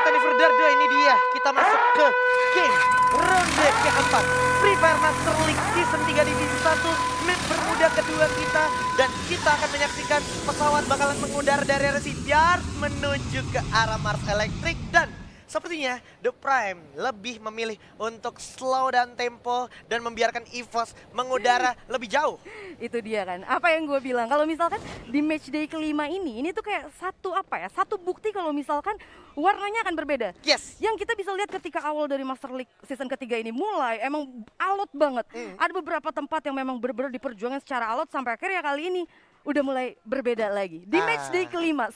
Tony Ferdinand, ini dia. Kita masuk ke game ronde keempat Free Fire Master League Season 3 Divisi 1, map bermuda kedua kita. Dan kita akan menyaksikan pesawat bakalan mengudara dari area Yard menuju ke arah Mars Electric. Dan sepertinya The Prime lebih memilih untuk slow down tempo dan membiarkan EVOS mengudara lebih jauh. Itu dia kan, apa yang gue bilang, kalau misalkan di matchday kelima ini tuh kayak satu bukti kalau misalkan warnanya akan berbeda. Yes. Yang kita bisa lihat ketika awal dari Master League season ketiga ini mulai emang alot banget. Ada beberapa tempat yang memang bener-bener diperjuangkan secara alot sampai akhirnya kali ini udah mulai berbeda lagi. Di matchday kelima,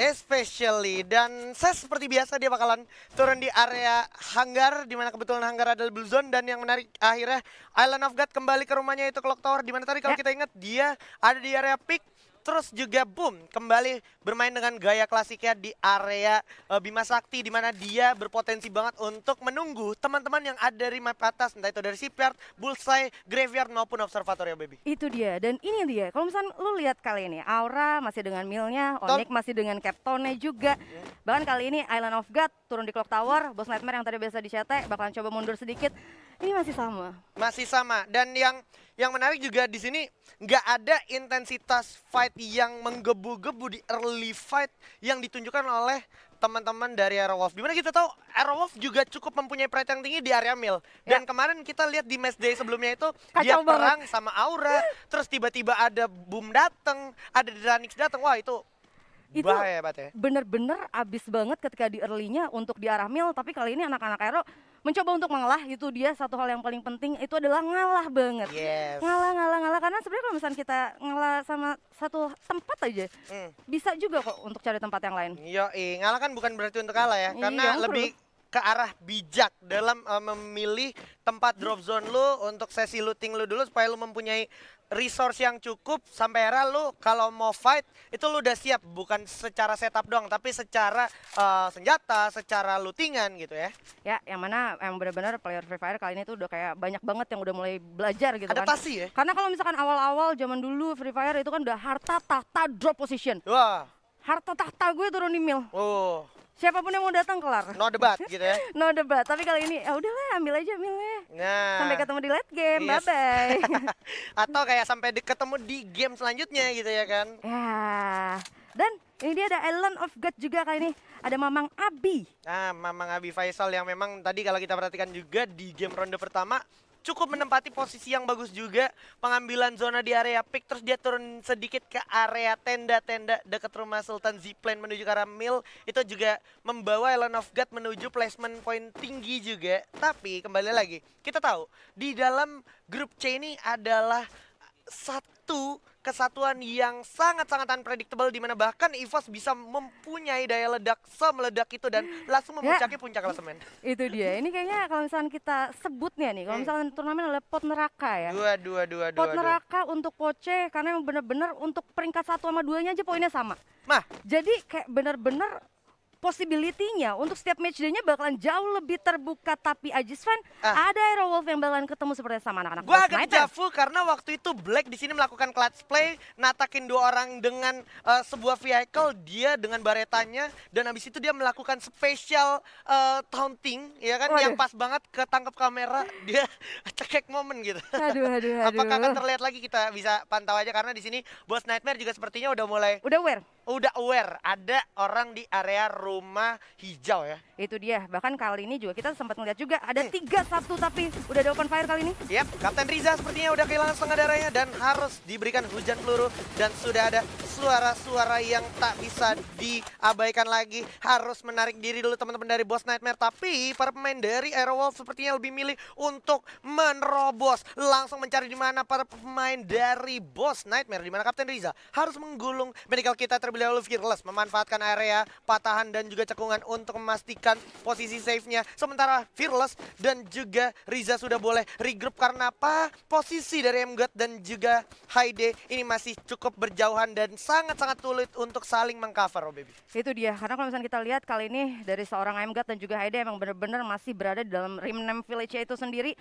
Especially, dan saya seperti biasa dia bakalan turun di area hangar, di mana kebetulan hangar adalah Blue Zone. Dan yang menarik akhirnya Island of God kembali ke rumahnya itu Clock Tower, di mana tadi kalau kita ingat dia ada di area peak. Terus juga boom, kembali bermain dengan gaya klasiknya di area Bima Sakti, di mana dia berpotensi banget untuk menunggu teman-teman yang ada dari map atas, entah itu dari Shipyard, Bullseye, Graveyard maupun Observatory, baby. Itu dia, dan ini dia. Kalau misalnya lu lihat kali ini, Aura masih dengan Milnya, Onyx masih dengan Captonnya juga. Bahkan kali ini Island of God turun di Clock Tower, Boss Nightmare yang tadi biasa dicetek bakalan coba mundur sedikit. Ini masih sama. Masih sama, dan yang menarik juga di sini nggak ada intensitas fight yang menggebu-gebu di early fight yang ditunjukkan oleh teman-teman dari Aerowolf. Dimana kita tahu Aerowolf juga cukup mempunyai pride yang tinggi di area mil. Dan kemarin kita lihat di matchday sebelumnya itu dia perang sama Aura, terus tiba-tiba ada Boom datang, ada Dranix datang. Wah, itu bahaya banget ya. Bener-bener abis banget ketika di early-nya untuk di arah mil, tapi kali ini anak-anak Aero mencoba untuk mengalah. Itu dia satu hal yang paling penting, itu adalah ngalah banget. Ngalah, karena sebenarnya kalau misalnya kita ngalah sama satu tempat aja, bisa juga kok untuk cari tempat yang lain. Yoi, ngalah kan bukan berarti untuk kalah ya, karena lebih ke arah bijak dalam memilih tempat drop zone lu untuk sesi looting lu dulu supaya lu mempunyai resource yang cukup sampai era lu kalau mau fight itu lu udah siap, bukan secara setup doang tapi secara senjata, secara lootingan gitu ya. Ya, yang mana emang benar-benar player Free Fire kali ini tuh udah kayak banyak banget yang udah mulai belajar gitu kan. Adaptasi ya. Karena kalau misalkan awal-awal zaman dulu Free Fire itu kan udah harta tahta drop position. Wah. Harta tahta gue turun di mil. Oh. Siapapun yang mau datang kelar. No debat gitu ya. No debat. Tapi kali ini ya udahlah, ambil aja milnya. Nah. Sampai ketemu di late game. Bye bye. Atau kayak sampai ketemu di game selanjutnya gitu ya kan. Ya. Dan ini dia ada Island of God juga kali ini. Ada Mamang Abi. Nah, Mamang Abi Faisal yang memang tadi kalau kita perhatikan juga di game ronde pertama cukup menempati posisi yang bagus juga, pengambilan zona di area pick, terus dia turun sedikit ke area tenda-tenda dekat rumah Sultan Zipline menuju ke arah Mill. Itu juga membawa Island of God menuju placement point tinggi juga. Tapi kembali lagi, kita tahu di dalam grup C ini adalah satu kesatuan yang sangat-sangat unpredictable, di mana bahkan EVOS bisa mempunyai daya ledak semeledak itu dan langsung memuncaki puncak klasemen. Itu dia. Ini kayaknya kalau misalnya kita sebutnya nih, kalau misalnya turnamen adalah pot neraka ya. Pot neraka untuk Poce, karena yang benar-benar untuk peringkat 1 sama 2-nya aja poinnya sama. Nah, jadi kayak benar-benar possibility-nya untuk setiap matchday-nya bakalan jauh lebih terbuka. Tapi Ajis fan, ada Aerowolf yang bakalan ketemu seperti sama anak-anak. Gua agak dejavu karena waktu itu Black di sini melakukan clutch play, natakin 2 orang dengan sebuah vehicle, dia dengan baretanya, dan habis itu dia melakukan special taunting, ya kan, yang pas banget ketangkep kamera, dia cekek momen gitu. Aduh. Apakah akan terlihat lagi, kita bisa pantau aja karena di sini Boss Nightmare juga sepertinya udah mulai aware ada orang di area rumah hijau ya. Itu dia, bahkan kali ini juga kita sempat melihat juga ada 3-1 tapi udah ada open fire kali ini. Yap, Kapten Riza sepertinya udah kehilangan setengah darahnya dan harus diberikan hujan peluru, dan sudah ada suara-suara yang tak bisa diabaikan lagi. Harus menarik diri dulu teman-teman dari Boss Nightmare, tapi para pemain dari Aerowolf sepertinya lebih milih untuk menerobos, langsung mencari di mana para pemain dari Boss Nightmare, di mana Kapten Riza harus menggulung medical kita terlebih dahulu. Fearless memanfaatkan area patahan dan juga cekungan untuk memastikan posisi safe-nya. Sementara Fearless dan juga Riza sudah boleh regroup karena apa? Posisi dari MGOT dan juga Haide ini masih cukup berjauhan dan sangat-sangat sulit untuk saling mengcover, oh baby. Itu dia, karena kalau misalnya kita lihat kali ini dari seorang MGOT dan juga Haide emang benar-benar masih berada di dalam Rimnem Village itu sendiri.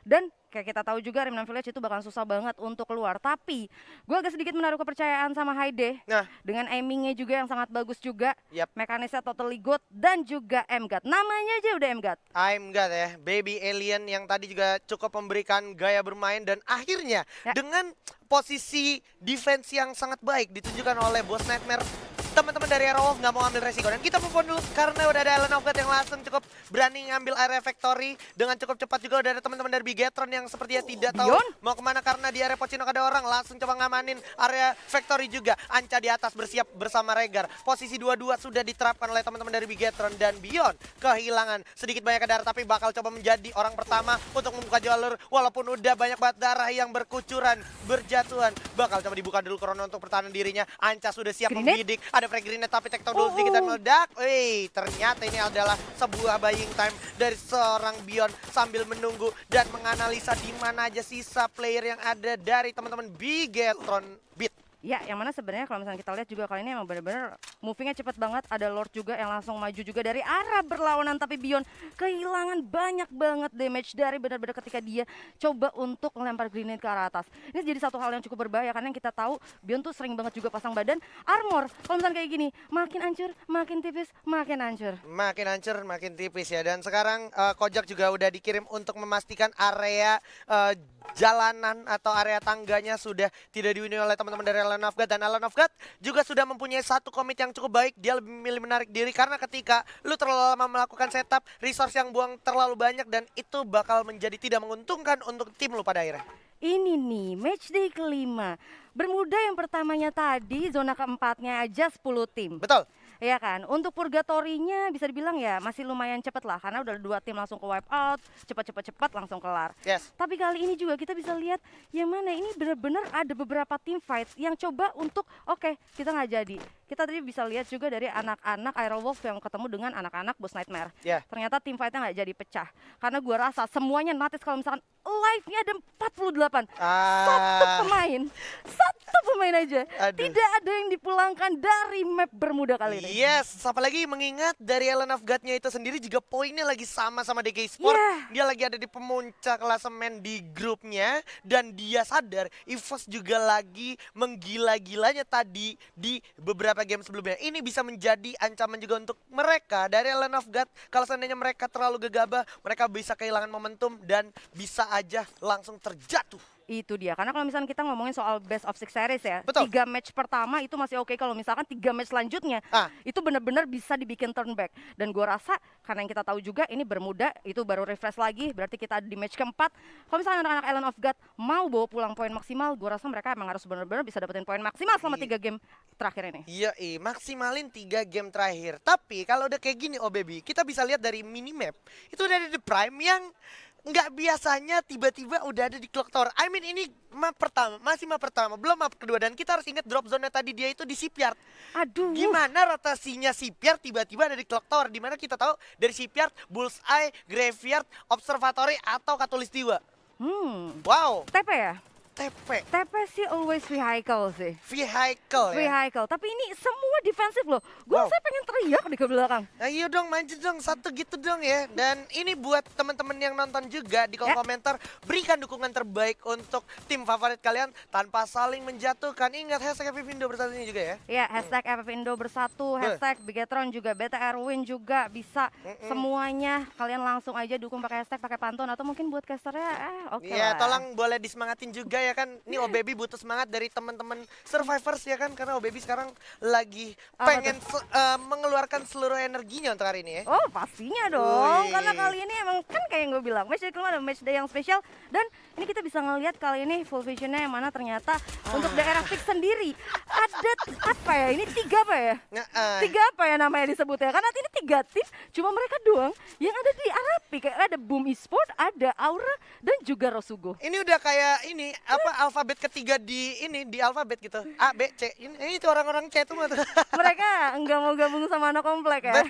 Dan kayak kita tahu juga Remnant Village itu bakal susah banget untuk keluar. Tapi gue agak sedikit menaruh kepercayaan sama Hyde. Nah, Dengan aimingnya juga yang sangat bagus juga. Yap. Mekanisnya totally good. Dan juga M-God. Namanya aja udah M-God. I'm God ya, baby alien yang tadi juga cukup memberikan gaya bermain dan akhirnya Ya. dengan posisi defense yang sangat baik ditunjukkan oleh Boss Nightmare. Teman-teman dari Aero Wolf nggak mau ambil resiko dan kita move on dulu karena udah ada Island of God yang langsung cukup berani ngambil area factory dengan cukup cepat. Juga udah ada teman-teman dari Bigetron yang sepertinya tidak tahu Beyond? mau kemana karena di area Pochinok ada orang langsung coba ngamanin area factory juga. Anca di atas bersiap bersama Regar. Posisi 2-2 sudah diterapkan oleh teman-teman dari Bigetron dan Beyond kehilangan sedikit banyak darah tapi bakal coba menjadi orang pertama untuk membuka jalur walaupun udah banyak banget darah yang berkucuran berjatuhan. Bakal coba dibuka dulu Corona untuk pertahanan dirinya. Anca sudah siap Grenade? membidik. Ada frag grenade tapi tektok dulu sedikit dan meledak. Wih, ternyata ini adalah sebuah buying time dari seorang Beyond sambil menunggu dan menganalisa di mana aja sisa player yang ada dari teman-teman Bigetron Beat. Ya, yang mana sebenarnya kalau misalnya kita lihat juga kali ini emang benar-benar movingnya cepat banget. Ada Lord juga yang langsung maju juga dari arah berlawanan, tapi Beyond kehilangan banyak banget damage dari benar-benar ketika dia coba untuk melempar grenade ke arah atas. Ini jadi satu hal yang cukup berbahaya karena yang kita tahu Beyond tuh sering banget juga pasang badan armor. Kalau misalnya kayak gini, makin hancur, makin tipis, makin hancur. Makin hancur, makin tipis ya. Dan sekarang Kojak juga udah dikirim untuk memastikan area jalanan atau area tangganya sudah tidak dihuni oleh teman-teman dari Island of God. Dan Island of God juga sudah mempunyai satu komit yang cukup baik. Dia lebih memilih menarik diri karena ketika lu terlalu lama melakukan setup, resource yang buang terlalu banyak dan itu bakal menjadi tidak menguntungkan untuk tim lu pada akhirnya. Ini nih, matchday kelima. Bermuda yang pertamanya tadi, zona keempatnya aja 10 tim. Betul. Iya kan, untuk purgatorinya bisa dibilang ya masih lumayan cepet lah karena udah 2 tim langsung ke wipe out, cepat langsung kelar. Yes. Tapi kali ini juga kita bisa lihat yang mana ini benar-benar ada beberapa team fight yang coba untuk oke, kita nggak jadi. Kita tadi bisa lihat juga dari anak-anak Aero Wolf yang ketemu dengan anak-anak Boss Nightmare. Yeah. Ternyata tim fightnya nggak jadi pecah karena gua rasa semuanya notice kalau misalkan live-nya ada 48. Satu pemain aja. Aduh. Tidak ada yang dipulangkan dari map Bermuda kali ini. Yes, apalagi mengingat dari Island of God-nya itu sendiri juga poinnya lagi sama DK Sport. Yeah. Dia lagi ada di pemuncak klasemen di grupnya dan dia sadar EVOS juga lagi menggila-gilanya tadi di beberapa game sebelumnya. Ini bisa menjadi ancaman juga untuk mereka dari Island of God. Kalau seandainya mereka terlalu gegabah, mereka bisa kehilangan momentum dan bisa aja langsung terjatuh. Itu dia, karena kalau misalnya kita ngomongin soal best of 6 series ya, Betul. 3 match pertama itu masih oke. Kalau misalkan 3 match selanjutnya itu benar-benar bisa dibikin turn back. Dan gue rasa karena yang kita tahu juga ini Bermuda itu baru refresh lagi, berarti kita ada di match keempat. Kalau misalnya anak-anak Island of God mau bawa pulang poin maksimal, gue rasa mereka emang harus benar-benar bisa dapetin poin maksimal selama 3 game terakhir ini. Iya, maksimalin 3 game terakhir. Tapi kalau udah kayak gini, oh baby, kita bisa lihat dari minimap itu udah ada di Prime yang nggak biasanya tiba-tiba udah ada di Clock Tower. I mean ini map pertama, masih map pertama, belum map kedua. Dan kita harus ingat drop zone tadi dia itu di Shipyard. Aduh. Gimana rotasinya Shipyard tiba-tiba ada di Clock Tower? Dimana kita tahu dari Shipyard, Bullseye, Graveyard, Observatory, atau Katulistiwa. Wow, TP ya? TP, TP sih always vehicle sih. vehicle ya. Vehicle, tapi ini semua defensif loh. Gue Wow. saya pengen teriak di ke belakang. Ayo dong maju dong, satu gitu dong ya. Dan ini buat teman-teman yang nonton juga di kolom komentar, berikan dukungan terbaik untuk tim favorit kalian tanpa saling menjatuhkan. Ingat hashtag FFindo bersatu ini juga ya. Ya, hashtag FFindo bersatu, hashtag Bigetron juga, BTR Win juga bisa. Semuanya kalian langsung aja dukung pakai hashtag, pakai pantun atau mungkin buat casternya oke Iya, lah. tolong boleh disemangatin juga ya kan. Ini Obaby butuh semangat dari teman-teman survivors ya kan, karena Obaby sekarang lagi Apa pengen mengeluarkan seluruh energinya untuk hari ini ya. Oh pastinya dong, Wih. karena kali ini emang kan kayak yang gue bilang, match day kelima ada match day yang spesial. Dan ini kita bisa ngelihat kali ini full visionnya yang mana ternyata untuk daerah fix sendiri ada apa ya, ini 3 apa ya? 3 apa ya namanya disebutnya, karena ini 3 tim, cuma mereka doang yang ada di Arapi. Kayak ada Boom Esport, ada Aura, dan juga Rosugo. Ini udah kayak ini apa alfabet ketiga di alfabet gitu. A, B, C. Ini itu orang-orang C itu mah tuh. Mereka nggak mau gabung sama anak komplek ya.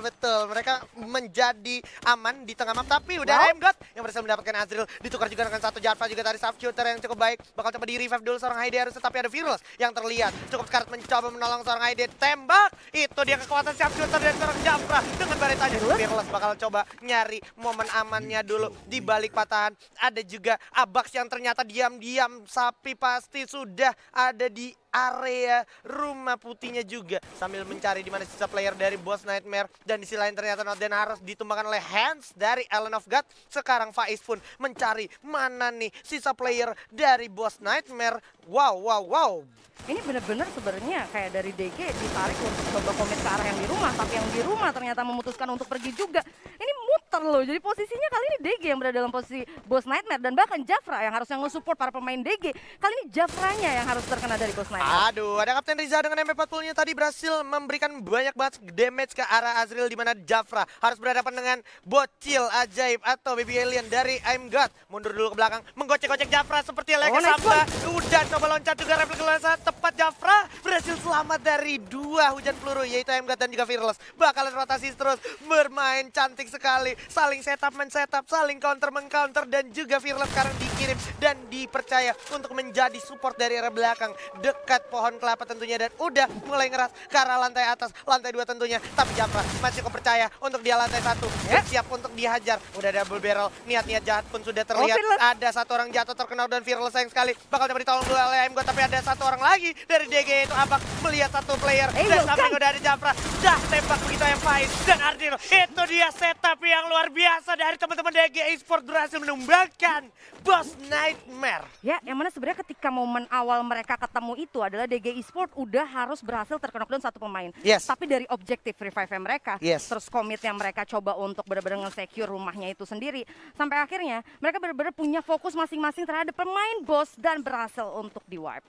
Betul. Mereka menjadi aman di tengah map, tapi udah ada God yang berhasil mendapatkan Azril. Ditukar juga dengan satu Jarva juga dari sharpshooter yang cukup baik. Bakal coba di revive dulu seorang Haide harusnya, tapi ada Virus yang terlihat. Cukup Scarlet mencoba menolong seorang Haide. Tembak! Itu dia kekuatan sharpshooter dari seorang Jarva dengan baretanya. Virus bakal coba nyari momen amannya dulu di balik patahan. Ada juga Abax yang ternyata diam-diam sapi pasti sudah ada di area rumah putihnya juga sambil mencari di mana sisa player dari Boss Nightmare, dan di sisi lain ternyata Noden harus ditumbangkan oleh Hands dari Allen of God. Sekarang Faiz pun mencari mana nih sisa player dari Boss Nightmare. Wow. Ini bener-bener sebenarnya kayak dari DG ditarik untuk coba komit ke arah yang di rumah, tapi yang di rumah ternyata memutuskan untuk pergi juga. Ini muter loh, jadi posisinya kali ini DG yang berada dalam posisi Boss Nightmare, dan bahkan Jafra yang harusnya nge-support para pemain DG. Kali ini Jafranya yang harus terkena dari Boss Nightmare. Aduh, ada Kapten Riza dengan MP40-nya tadi berhasil memberikan banyak banget damage ke arah Azril, di mana Jafra harus berhadapan dengan bocil ajaib atau baby alien dari I'm God. Mundur dulu ke belakang, menggocek-gocek Jafra seperti Leka Samba. Udah coba loncat juga refleks tepat. Jafra berhasil selamat dari dua hujan peluru, yaitu I'm God dan juga Fearless. Bakalan rotasi terus, bermain cantik sekali, saling setup men-setup, saling counter-men-counter, dan juga Fearless sekarang dikirim dan dipercaya untuk menjadi support dari arah belakang dekat pohon kelapa tentunya, dan udah mulai ngeras ke arah lantai atas, lantai 2 tentunya. Tapi Jafra masih kepercaya untuk dia lantai 1 dan siap untuk dihajar. Udah double barrel, niat-niat jahat pun sudah terlihat. Ada satu orang jatuh terkenal dan Fearless sayang sekali bakal coba ditolong dulu oleh I'm God, tapi ada satu orang lagi dari DG itu Abak melihat satu player dan sampai udah ada Jafra, dah tembak begitu yang Faiz dan Ardil. Itu dia setup yang luar biasa dari teman-teman DG Esports, berhasil menumbangkan Boss Nightmare. Ya, yang mana sebenarnya ketika momen awal mereka ketemu itu adalah DG Esports udah harus berhasil terknock down satu pemain. Tapi dari objektif revive mereka, terus komitnya mereka coba untuk benar-benar nge-secure rumahnya itu sendiri, sampai akhirnya mereka benar-benar punya fokus masing-masing terhadap pemain boss dan berhasil untuk di-wipe.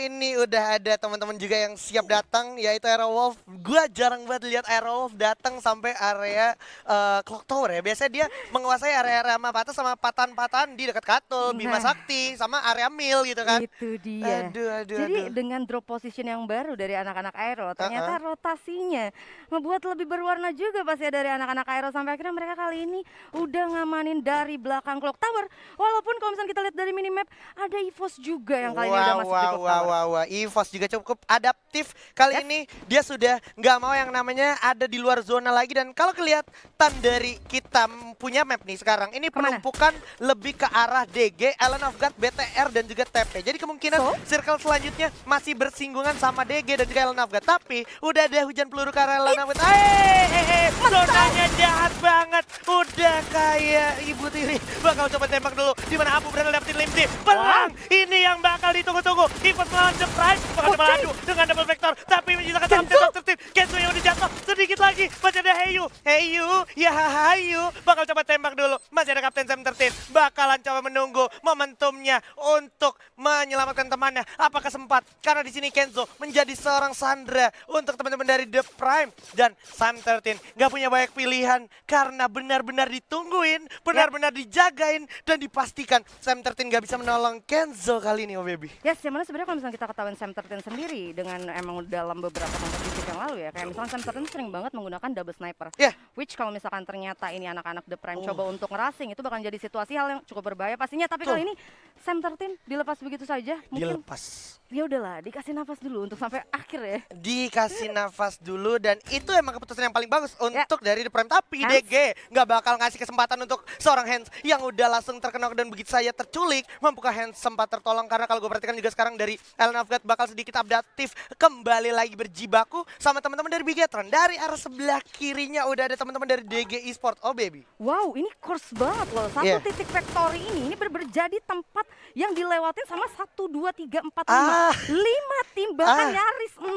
Ini udah ada teman-teman juga yang siap datang, yaitu Aerowolf. Gua jarang banget lihat Aerowolf datang sampai area Clock Tower ya. Biasanya dia menguasai area-area map atas sama patahan-patahan di dekat Katul, Bima Sakti, sama area Mil gitu kan. Itu dia. Jadi dengan drop position yang baru dari anak-anak Aero, ternyata rotasinya membuat lebih berwarna juga pasti dari anak-anak Aero, sampai akhirnya mereka kali ini udah ngamanin dari belakang Clock Tower. Walaupun kalau misalnya kita lihat dari minimap ada EVOS juga yang kali ini udah masuk di Clock Tower. EVOS juga cukup adaptif kali ini. Dia sudah nggak mau yang namanya ada di luar zona lagi, dan kalau kelihatan dari kita punya map nih sekarang, ini penumpukan lebih ke arah DG, Allen of God, BTR, dan juga TP. Jadi kemungkinan circle selanjutnya masih bersinggungan sama DG dan juga Allen of God. Tapi udah ada hujan peluru ke arah Allen of God. Zonanya jahat banget. Udah kayak Ibu Tiri. Bakal coba tembak dulu. Dimana Abu berhasil dapetin Limsi. Perang! Ini yang bakal ditunggu-tunggu. EVOS melawan The Prime. Bakal coba adu dengan double vector. Tapi menyisakan saham tertib. Kenzo yang udah jatuh. Sedikit lagi. Masih ada Heyu. Ya Hayu. Bakal coba tembak dulu. Masih ada Kapten Sam 13. Bakalan coba menunggu momentumnya untuk menyelamatkan temannya. Apakah sempat? Karena di sini Kenzo menjadi seorang Sandra untuk teman-teman dari The Prime. Dan Sam 13 gak punya banyak pilihan karena benar-benar ditungguin, benar-benar dijagain, dan dipastikan Sam 13 gak bisa menolong Kenzo kali ini, oh baby. Yes, yang mana sebenarnya kalau misalnya kita ketahuan Sam 13 sendiri dengan emang dalam beberapa kompetisi yang lalu ya, kayak misalnya Sam 13 sering banget menggunakan double sniper. Which kalau misalkan ternyata ini anak-anak The Prime coba untuk ngerasing, itu bakal jadi situasi hal yang cukup berbahaya pastinya. Tapi kali ini Sam 13 dilepas begitu saja. Mungkin ya udahlah, dikasih nafas dulu untuk sampai akhir ya. Dikasih nafas dulu, dan itu emang keputusan yang paling bagus untuk dari The Prime. Tapi DG nggak bakal ngasih kesempatan untuk seorang Hands yang udah langsung terkena dan begitu saja terculik. Mampukah Hands sempat tertolong? Karena kalau gue perhatikan juga sekarang dari Allen of God bakal sedikit adaptif, kembali lagi berjibaku sama teman-teman dari Bigetron. Dari arah sebelah kirinya udah ada teman-teman dari DG Esports, oh baby. Wow, ini course banget loh. Satu titik factory ini berjadi tempat yang dilewatin sama 1, 2, 3, 4, 5. 5 tim, bahkan nyaris 6.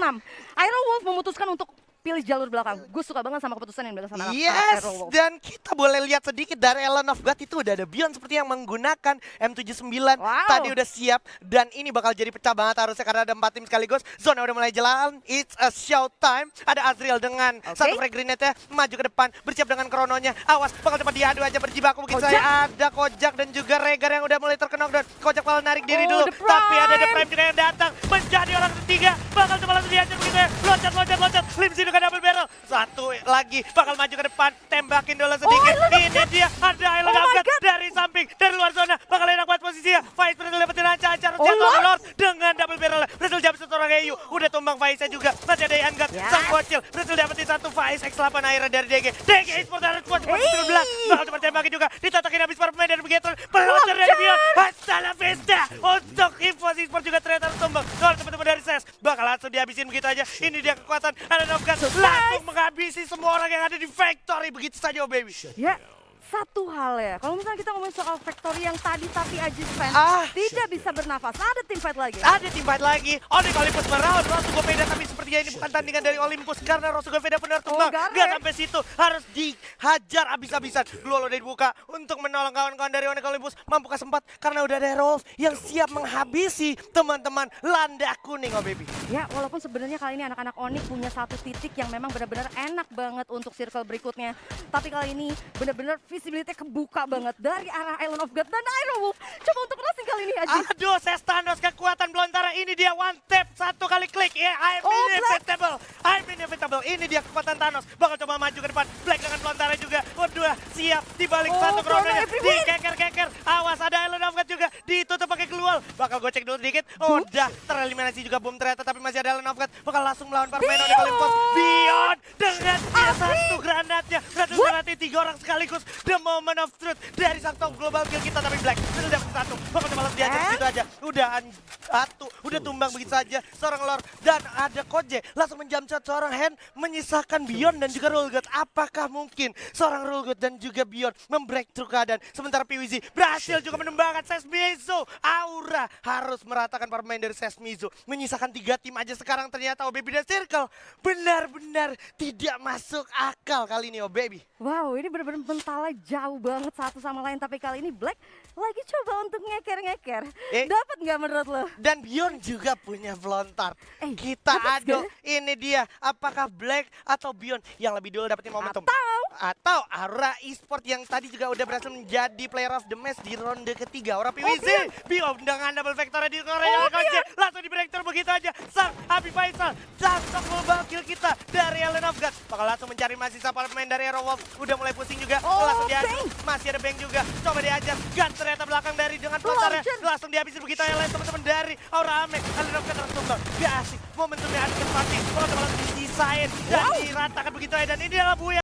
Aerowolf memutuskan untuk pilih jalur belakang. Gue suka banget sama keputusan yang diambil sama anak Yes, Hero Wolf. dan kita boleh lihat sedikit dari Ellen of God itu udah ada Beyond seperti yang menggunakan M79 Wow. tadi udah siap, dan ini bakal jadi pecah banget harusnya karena ada 4 tim sekaligus. Zona udah mulai jalan, it's a show time. Ada Azriel dengan satu frag grenade-nya maju ke depan, bersiap dengan krononya. Awas, bakal cepat diadu aja berjibaku begitu Kojak. saya. Ada Kojak dan juga Regar yang udah mulai terkenok, dan Kojak malah narik diri Oh, dulu. The Prime. Tapi ada The Prime juga yang datang menjadi orang ketiga. Bakal coba langsung dihajar begitu ya. Loncat. Limsi dengan double barrel. Satu lagi bakal maju ke depan, tembakin dulu sedikit. Ini dia, ada Island Oh my Upgrade God. dari samping, dari luar zona. Bakal enak buat posisinya. Faiz berhasil dapetin acar Oh, jatuh Lord. Lord dengan double barrel. Berhasil jabut satu orang EU. Udah tumbang Faiznya juga. Masih ada Ian God, Yes. sang bocil. Berhasil dapetin satu Faiz X8 akhirnya dari DG. DG Esports harus kuat cepat Hey. 19. Bakal cepat tembakin juga. Ditatakin habis para pemain dari Begator. Pelontar dari Beyond. Hasta la vista. Untuk Infos Esports juga ternyata harus tumbang. Soal teman-teman dari SES. Bakal langsung dihabisin begitu aja. Ini dia kekuatan Island Upgrade. Langsung menghabisi semua orang yang ada di Factory. Begitu saja, oh baby. Ya, satu hal ya, kalau misalnya kita ngomongin soal Factory yang tadi tapi Ajis fans tidak bisa bernafas, ada tim fight lagi. Ada tim fight lagi. Onyx Olympus meraut Rosu Goveda, tapi sepertinya ini bukan tandingan dari Olympus karena Rosu Goveda benar tumbang. Garet. Gak sampai situ, harus dihajar abis-abisan. Glolo udah dibuka untuk menolong kawan-kawan dari Onyx Olympus. Mampukah sempat karena udah ada Rolf yang siap menghabisi teman-teman landa kuning, oh baby. Ya, walaupun sebenarnya kali ini anak-anak Onyx punya satu titik yang memang benar-benar enak banget untuk circle berikutnya. Tapi kali ini benar-benar visibility kebuka banget dari arah Island of God dan Iron Wolf. Coba untuk crossing kali ini Aji. Aduh, Sestanos kekuatan belantara. Ini dia one tap, satu kali klik. Ya, I'm inevitable. I'm inevitable. Ini dia kekuatan Thanos. Bakal coba maju ke depan. Black dengan belantara juga. Waduh, siap dibalik satu krononya. Dikeker-keker. Awas, ada Island of God juga. Ditutup pakai keluar. Bakal gocek dulu sedikit. Udah, tereliminasi juga boom ternyata. Tapi masih ada Island of God. Bakal langsung melawan para pemain Onyx Olympus. Beyond dengan dia satu granatnya. Berhasil granati 3 orang sekaligus. The moment of truth dari sang top global kill kita, tapi Black sudah dapat satu. Bakal coba langsung diajar begitu aja. Udah tumbang begitu saja seorang Lord, dan ada Koje langsung menjamshot seorang Hand, menyisakan Beyond dan juga Rule God. Apakah mungkin seorang Rule God dan juga Beyond membreakthrough keadaan, sementara PWZ berhasil juga menembakkan Sesmizo. Aura harus meratakan para pemain dari Sesmizo, menyisakan 3 tim aja sekarang. Ternyata oh baby dan Circle benar-benar tidak masuk akal kali ini, oh baby. Wow, ini benar-benar mentalnya jauh banget satu sama lain. Tapi kali ini Black lagi coba untuk ngeker-ngeker. Dapat nggak menurut lo? Dan Beyond juga punya Vlontar. Kita dapat adu, nggak? ini dia. Apakah Black atau Beyond yang lebih dulu dapetin momentum? Atau Aura Esport yang tadi juga udah berhasil menjadi player of the match di ronde ketiga. Aura PWZ, Beyond dengan double vector di Korea langsung di breakthrough begitu aja. Sang Abi Faisal, sang global kill kita dari Island of God. Bakal langsung mencari mahasiswa para pemain dari Aero Wolf. Udah mulai pusing juga, langsung diadu. Masih ada Bang juga, coba diajar. Gun ternyata belakang dari dengan Vlontarnya. Langsung dihabisin begitu aja lain teman-teman dari Aura Ame. Island of God terus tumbang. Gak asik, momentumnya ada ke Fatih. Kalau langsung disisain dan diratakan begitu aja. Dan ini adalah Bu